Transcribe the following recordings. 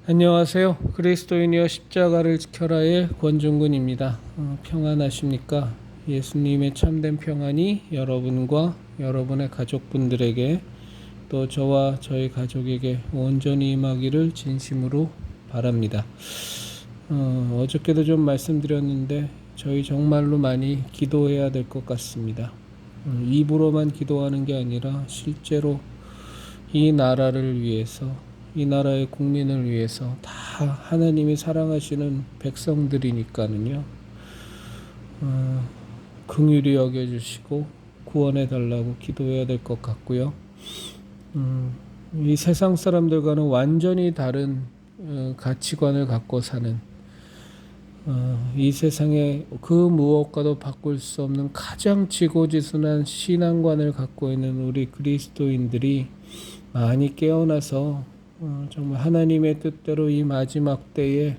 안녕하세요. 그리스도인이여 십자가를 지켜라의 권중근입니다. 평안하십니까? 예수님의 참된 평안이 여러분과 여러분의 가족분들에게 또 저와 저희 가족에게 온전히 임하기를 진심으로 바랍니다. 어저께도 좀 말씀드렸는데 저희 정말로 많이 기도해야 될 것 같습니다. 입으로만 기도하는 게 아니라 실제로 이 나라를 위해서, 이 나라의 국민을 위해서 다 하나님이 사랑하시는 백성들이니까는요. 긍휼히 여겨주시고 구원해 달라고 기도해야 될 것 같고요. 이 세상 사람들과는 완전히 다른 가치관을 갖고 사는 이 세상에 그 무엇과도 바꿀 수 없는 가장 지고지순한 신앙관을 갖고 있는 우리 그리스도인들이 많이 깨어나서 정말 하나님의 뜻대로 이 마지막 때에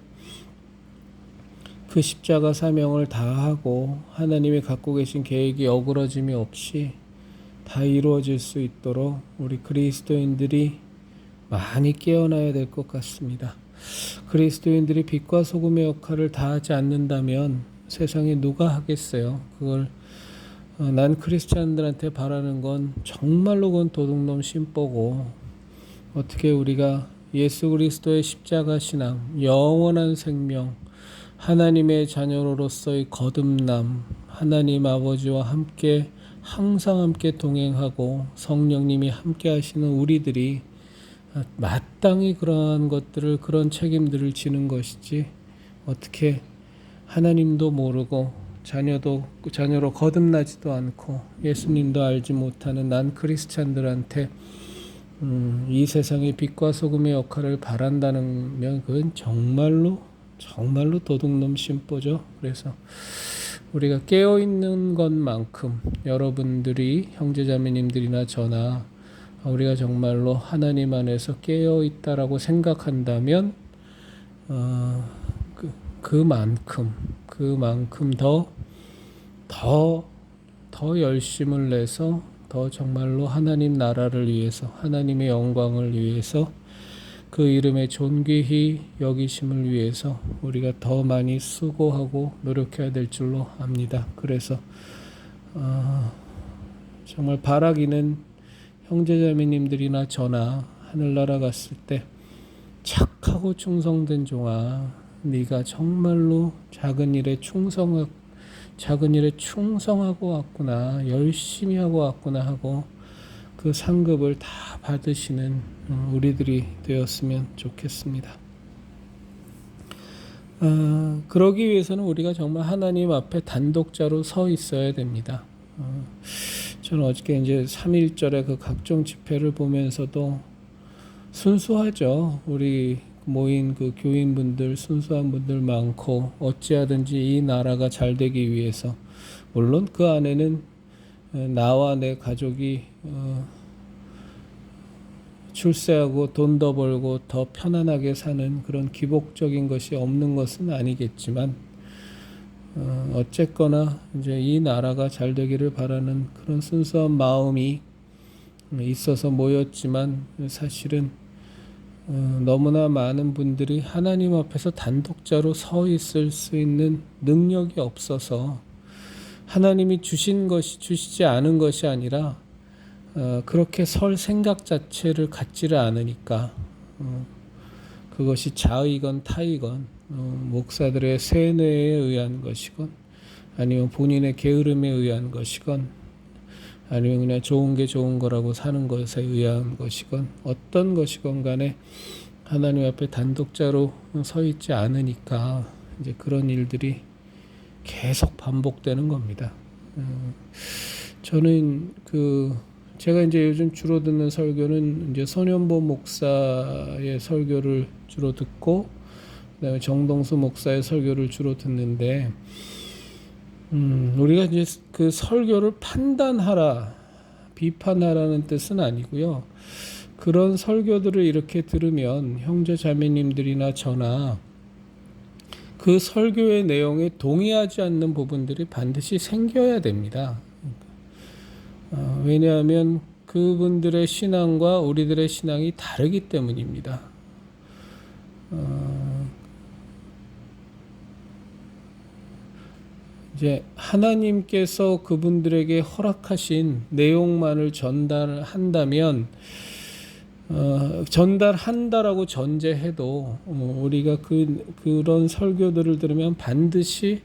그 십자가 사명을 다하고 하나님이 갖고 계신 계획이 어그러짐이 없이 다 이루어질 수 있도록 우리 그리스도인들이 많이 깨어나야 될 것 같습니다. 그리스도인들이 빛과 소금의 역할을 다하지 않는다면 세상에 누가 하겠어요? 그걸 난 크리스찬들한테 바라는 건 정말로 그건 도둑놈 심보고, 어떻게 우리가 예수 그리스도의 십자가 신앙, 영원한 생명, 하나님의 자녀로서의 거듭남, 하나님 아버지와 함께 항상 함께 동행하고 성령님이 함께 하시는 우리들이 마땅히 그러한 것들을, 그런 책임들을 지는 것이지, 어떻게 하나님도 모르고 자녀로 거듭나지도 않고 예수님도 알지 못하는 난 크리스찬들한테 이 세상의 빛과 소금의 역할을 바란다면 그건 정말로 도둑놈 심보죠. 그래서 우리가 깨어있는 것만큼 여러분들이 형제자매님들이나 저나 우리가 정말로 하나님 안에서 깨어있다라고 생각한다면 그만큼 더 열심을 내서 더 정말로 하나님 나라를 위해서, 하나님의 영광을 위해서, 그 이름의 존귀히 여기심을 위해서 우리가 더 많이 수고하고 노력해야 될 줄로 압니다. 그래서 정말 바라기는 형제자매님들이나 저나 하늘나라 갔을 때 착하고 충성된 종아, 네가 정말로 작은 일에 충성하고 왔구나, 열심히 하고 왔구나 하고 그 상급을 다 받으시는 우리들이 되었으면 좋겠습니다. 그러기 위해서는 우리가 정말 하나님 앞에 단독자로 서 있어야 됩니다. 저는 어저께 이제 3.1절의 그 각종 집회를 보면서도 순수하죠. 우리 모인 그 교인분들, 순수한 분들 많고, 어찌하든지 이 나라가 잘 되기 위해서, 물론 그 안에는 나와 내 가족이 출세하고 돈 더 벌고 더 편안하게 사는 그런 기복적인 것이 없는 것은 아니겠지만, 어쨌거나 이제 이 나라가 잘 되기를 바라는 그런 순수한 마음이 있어서 모였지만, 사실은 너무나 많은 분들이 하나님 앞에서 단독자로 서 있을 수 있는 능력이 없어서, 하나님이 주시지 않은 것이 아니라 그렇게 설 생각 자체를 갖지를 않으니까, 그것이 자의건 타의건, 목사들의 세뇌에 의한 것이건 아니면 본인의 게으름에 의한 것이건 아니면 그냥 좋은 게 좋은 거라고 사는 것에 의한 것이건 어떤 것이건 간에 하나님 앞에 단독자로 서 있지 않으니까 이제 그런 일들이 계속 반복되는 겁니다. 저는 제가 이제 요즘 주로 듣는 설교는 이제 손현보 목사의 설교를 주로 듣고, 그다음에 정동수 목사의 설교를 주로 듣는데, 우리가 이제 그 설교를 판단하라, 비판하라는 뜻은 아니고요. 그런 설교들을 이렇게 들으면 형제 자매님들이나 저나 그 설교의 내용에 동의하지 않는 부분들이 반드시 생겨야 됩니다. 왜냐하면 그분들의 신앙과 우리들의 신앙이 다르기 때문입니다. 어, 이제 하나님께서 그분들에게 허락하신 내용만을 전달한다면 전달한다라고 전제해도 우리가 그런 설교들을 들으면 반드시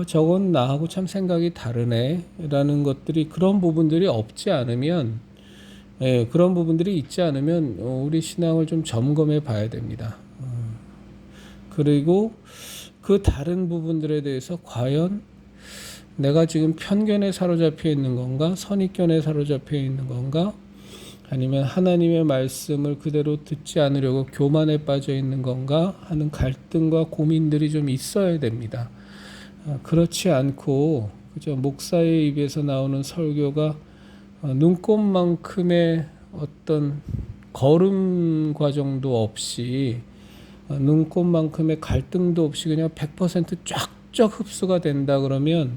저건 나하고 참 생각이 다르네라는 것들이 그런 부분들이 없지 않으면 그런 부분들이 있지 않으면 우리 신앙을 좀 점검해 봐야 됩니다. 그리고 그 다른 부분들에 대해서 과연 내가 지금 편견에 사로잡혀 있는 건가, 선입견에 사로잡혀 있는 건가, 아니면 하나님의 말씀을 그대로 듣지 않으려고 교만에 빠져 있는 건가 하는 갈등과 고민들이 좀 있어야 됩니다. 그렇지 않고 그저 목사의 입에서 나오는 설교가 눈꼽만큼의 어떤 걸음 과정도 없이 눈꼽만큼의 갈등도 없이 그냥 100% 쫙쫙 흡수가 된다 그러면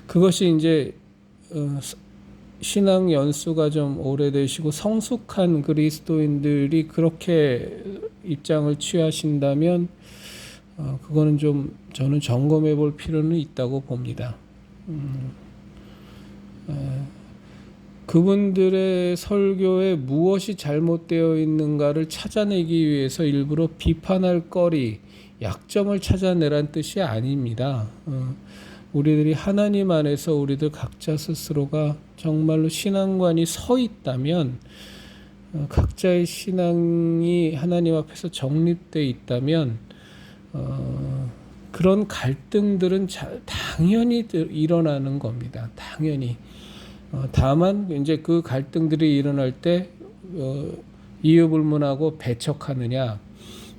그것이 이제 신앙 연수가 좀 오래되시고 성숙한 그리스도인들이 그렇게 입장을 취하신다면 그거는 좀 저는 점검해 볼 필요는 있다고 봅니다. 그분들의 설교에 무엇이 잘못되어 있는가를 찾아내기 위해서 일부러 비판할 거리, 약점을 찾아내란 뜻이 아닙니다. 우리들이 하나님 안에서 우리들 각자 스스로가 정말로 신앙관이 서 있다면, 각자의 신앙이 하나님 앞에서 정립되어 있다면 그런 갈등들은 당연히 일어나는 겁니다. 당연히. 다만 이제 그 갈등들이 일어날 때 이유불문하고 배척하느냐,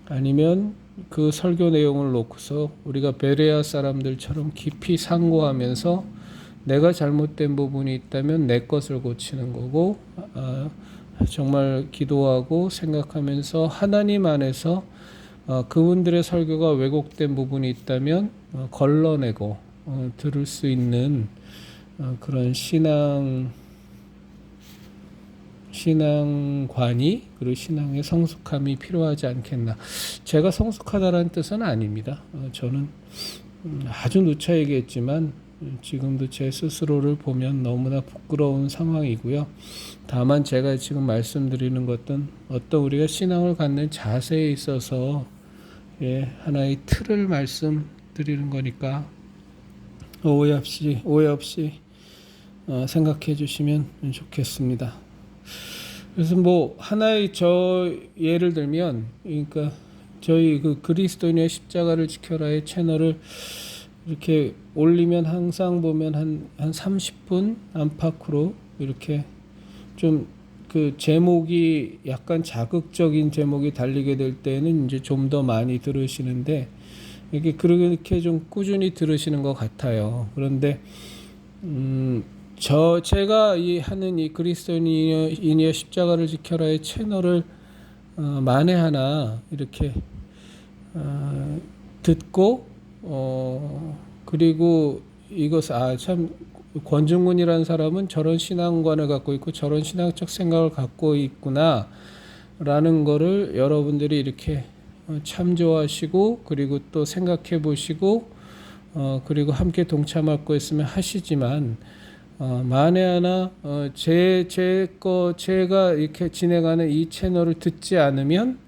아니면 그 설교 내용을 놓고서 우리가 베레아 사람들처럼 깊이 상고하면서 내가 잘못된 부분이 있다면 내 것을 고치는 거고, 정말 기도하고 생각하면서 하나님 안에서 그분들의 설교가 왜곡된 부분이 있다면 걸러내고 들을 수 있는 그런 신앙관이, 그리고 신앙의 성숙함이 필요하지 않겠나. 제가 성숙하다라는 뜻은 아닙니다. 저는 아주 누차 얘기했지만 지금도 제 스스로를 보면 너무나 부끄러운 상황이고요. 다만 제가 지금 말씀드리는 것은 어떤 우리가 신앙을 갖는 자세에 있어서 하나의 틀을 말씀드리는 거니까 오해 없이 생각해 주시면 좋겠습니다. 그래서 뭐 하나의 예를 들면, 그러니까 저희 그 그리스도인의 십자가를 지켜라의 채널을 이렇게 올리면 항상 보면 한 30분 안팎으로 이렇게 좀 그 제목이 약간 자극적인 제목이 달리게 될 때는 이제 좀 더 많이 들으시는데, 이게 그렇게 좀 꾸준히 들으시는 것 같아요. 그런데 제가 하는 이 그리스도인이여 십자가를 지켜라의 채널을 만에 하나 이렇게 듣고 그리고 이것 참 권중군이라는 사람은 저런 신앙관을 갖고 있고 저런 신앙적 생각을 갖고 있구나 라는 거를 여러분들이 이렇게 참조하시고 그리고 또 생각해 보시고 그리고 함께 동참할 거 있으면 하시지만, 만에 하나 제가 이렇게 진행하는 이 채널을 듣지 않으면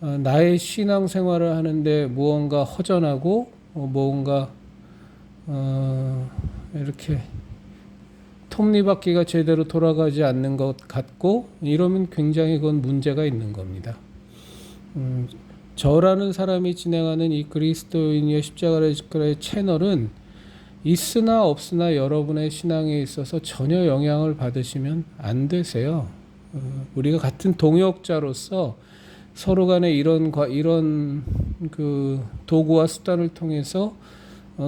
나의 신앙생활을 하는데 무언가 허전하고 무언가 이렇게 톱니바퀴가 제대로 돌아가지 않는 것 같고, 이러면 굉장히 그건 문제가 있는 겁니다. 저라는 사람이 진행하는 이 그리스도인의 십자가를 지켜라의 채널은 있으나 없으나 여러분의 신앙에 있어서 전혀 영향을 받으시면 안 되세요. 우리가 같은 동역자로서 서로 간에 이런 그 도구와 수단을 통해서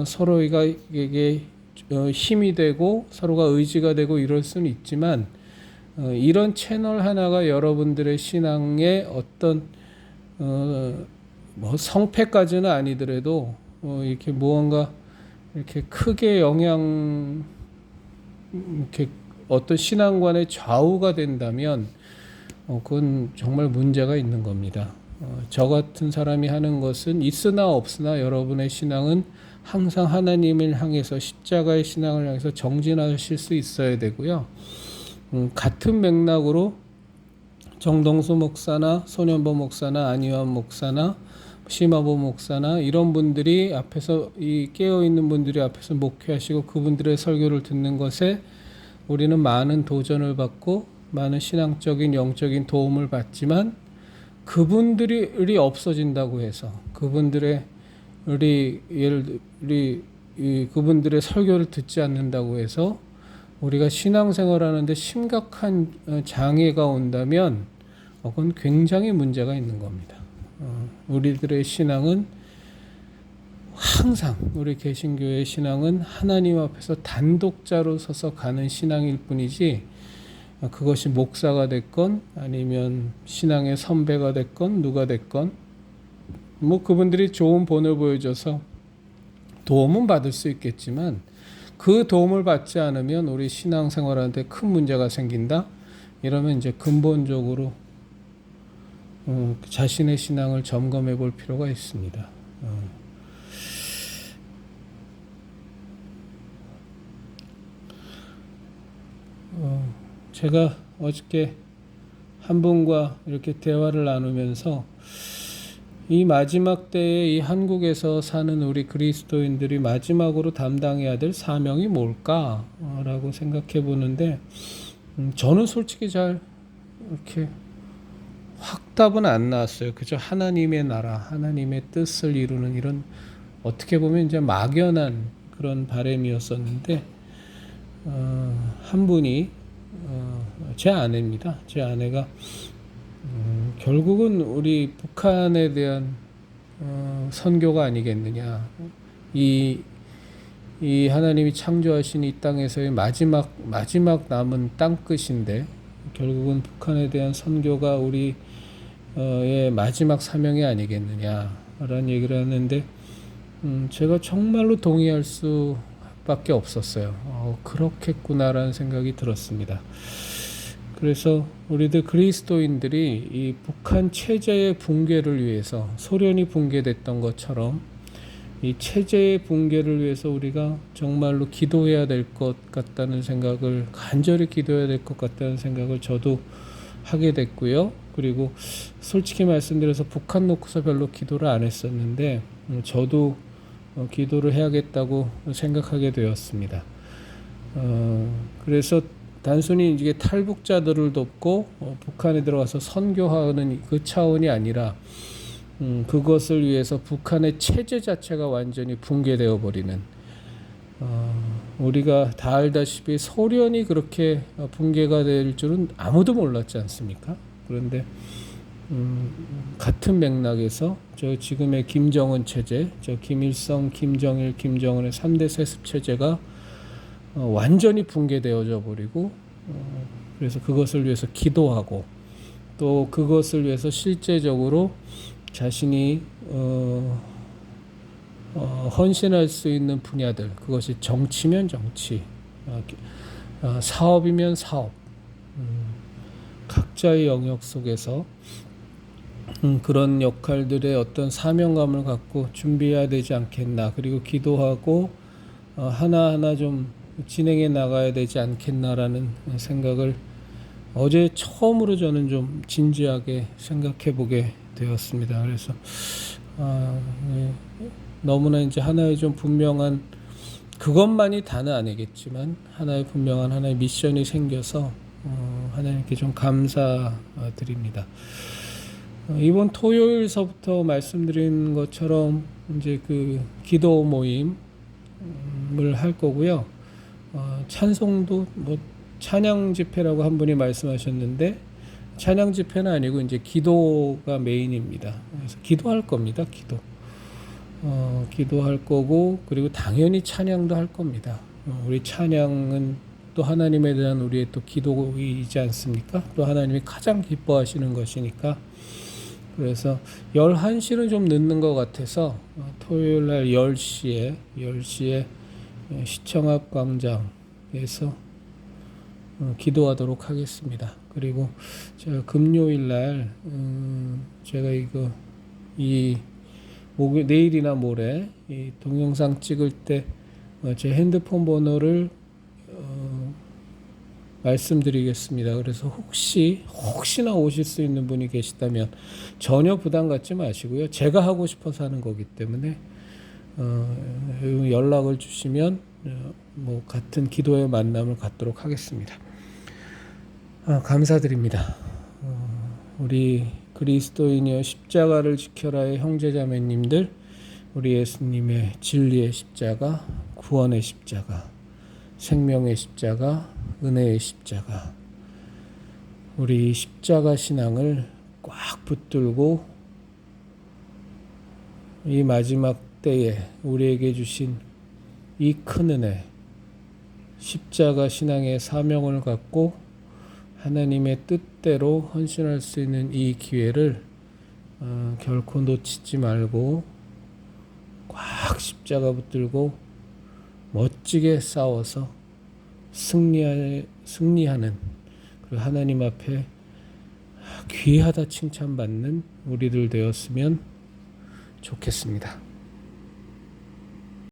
서로에게 힘이 되고 서로가 의지가 되고 이럴 수는 있지만, 이런 채널 하나가 여러분들의 신앙에 어떤 뭐 성패까지는 아니더라도 이렇게 무언가 이렇게 크게 이렇게 어떤 신앙관의 좌우가 된다면 그건 정말 문제가 있는 겁니다. 저 같은 사람이 하는 것은 있으나 없으나 여러분의 신앙은 항상 하나님을 향해서 십자가의 신앙을 향해서 정진하실 수 있어야 되고요. 같은 맥락으로 정동수 목사나 손현보 목사나 안희환 목사나 심화보 목사나 이런 분들이 앞에서 이 깨어 있는 분들이 앞에서 목회하시고 그분들의 설교를 듣는 것에 우리는 많은 도전을 받고 많은 신앙적인 영적인 도움을 받지만 그분들이 없어진다고 해서 그분들의 그분들의 설교를 듣지 않는다고 해서 우리가 신앙생활하는데 심각한 장애가 온다면 그건 굉장히 문제가 있는 겁니다. 우리들의 신앙은 항상 우리 개신교의 신앙은 하나님 앞에서 단독자로 서서 가는 신앙일 뿐이지 그것이 목사가 됐건 아니면 신앙의 선배가 됐건 누가 됐건 그분들이 좋은 본을 보여줘서 도움은 받을 수 있겠지만 그 도움을 받지 않으면 우리 신앙생활한테 큰 문제가 생긴다. 이러면 이제 근본적으로 자신의 신앙을 점검해 볼 필요가 있습니다. 제가 어저께 한 분과 이렇게 대화를 나누면서 이 마지막 때에 이 한국에서 사는 우리 그리스도인들이 마지막으로 담당해야 될 사명이 뭘까라고 생각해 보는데 저는 솔직히 잘 이렇게 확답은 안 나왔어요. 그저 하나님의 나라, 하나님의 뜻을 이루는 이런 어떻게 보면 이제 막연한 그런 바람이었었는데 한 분이 제 아내입니다. 제 아내가 결국은 우리 북한에 대한 선교가 아니겠느냐. 이 하나님이 창조하신 이 땅에서의 마지막 남은 땅끝인데 결국은 북한에 대한 선교가 우리의 마지막 사명이 아니겠느냐라는 얘기를 하는데 제가 정말로 동의할 수밖에 없었어요. 그렇겠구나라는 생각이 들었습니다. 그래서 우리들 그리스도인들이 이 북한 체제의 붕괴를 위해서 소련이 붕괴됐던 것처럼 이 체제의 붕괴를 위해서 우리가 정말로 기도해야 될 것 같다는 생각을 간절히 기도해야 될 것 같다는 생각을 저도 하게 됐고요. 그리고 솔직히 말씀드려서 북한 놓고서 별로 기도를 안 했었는데 저도 기도를 해야겠다고 생각하게 되었습니다. 그래서 단순히 이게 탈북자들을 돕고 북한에 들어가서 선교하는 그 차원이 아니라 그것을 위해서 북한의 체제 자체가 완전히 붕괴되어 버리는 우리가 다 알다시피 소련이 그렇게 붕괴가 될 줄은 아무도 몰랐지 않습니까? 그런데 같은 맥락에서 저 지금의 김정은 체제, 저 김일성, 김정일, 김정은의 3대 세습 체제가 완전히 붕괴되어져 버리고 그래서 그것을 위해서 기도하고 또 그것을 위해서 실제적으로 자신이 헌신할 수 있는 분야들 그것이 정치면 정치 사업이면 사업 각자의 영역 속에서 그런 역할들의 어떤 사명감을 갖고 준비해야 되지 않겠나 그리고 기도하고 하나하나 좀 진행해 나가야 되지 않겠나라는 생각을 어제 처음으로 저는 좀 진지하게 생각해 보게 되었습니다. 그래서 너무나 이제 하나의 좀 분명한 그것만이 다는 아니겠지만 하나의 분명한 하나의 미션이 생겨서 하나님께 좀 감사드립니다. 이번 토요일서부터 말씀드린 것처럼 이제 그 기도 모임을 할 거고요. 찬송도 찬양 집회라고 한 분이 말씀하셨는데 찬양 집회는 아니고 이제 기도가 메인입니다. 그래서 기도할 겁니다. 기도할 거고 그리고 당연히 찬양도 할 겁니다. 우리 찬양은 또 하나님에 대한 우리의 또 기도이지 않습니까? 또 하나님이 가장 기뻐하시는 것이니까 그래서 11시는 좀 늦는 것 같아서 토요일 날 10시에 시청 앞 광장에서 기도하도록 하겠습니다. 그리고 제가 금요일 날 제가 이 내일이나 모레 이 동영상 찍을 때 제 핸드폰 번호를 말씀드리겠습니다. 그래서 혹시나 오실 수 있는 분이 계시다면 전혀 부담 갖지 마시고요. 제가 하고 싶어서 하는 거기 때문에 연락을 주시면 뭐 같은 기도의 만남을 갖도록 하겠습니다. 감사드립니다. 우리 그리스도인이여 십자가를 지켜라의 형제자매님들, 우리 예수님의 진리의 십자가, 구원의 십자가, 생명의 십자가, 은혜의 십자가, 우리 십자가 신앙을 꽉 붙들고 이 마지막 때에 우리에게 주신 이 큰 은혜, 십자가 신앙의 사명을 갖고 하나님의 뜻대로 헌신할 수 있는 이 기회를 결코 놓치지 말고 꽉 십자가 붙들고 멋지게 싸워서 승리하는, 그리고 하나님 앞에 귀하다 칭찬받는 우리들 되었으면 좋겠습니다.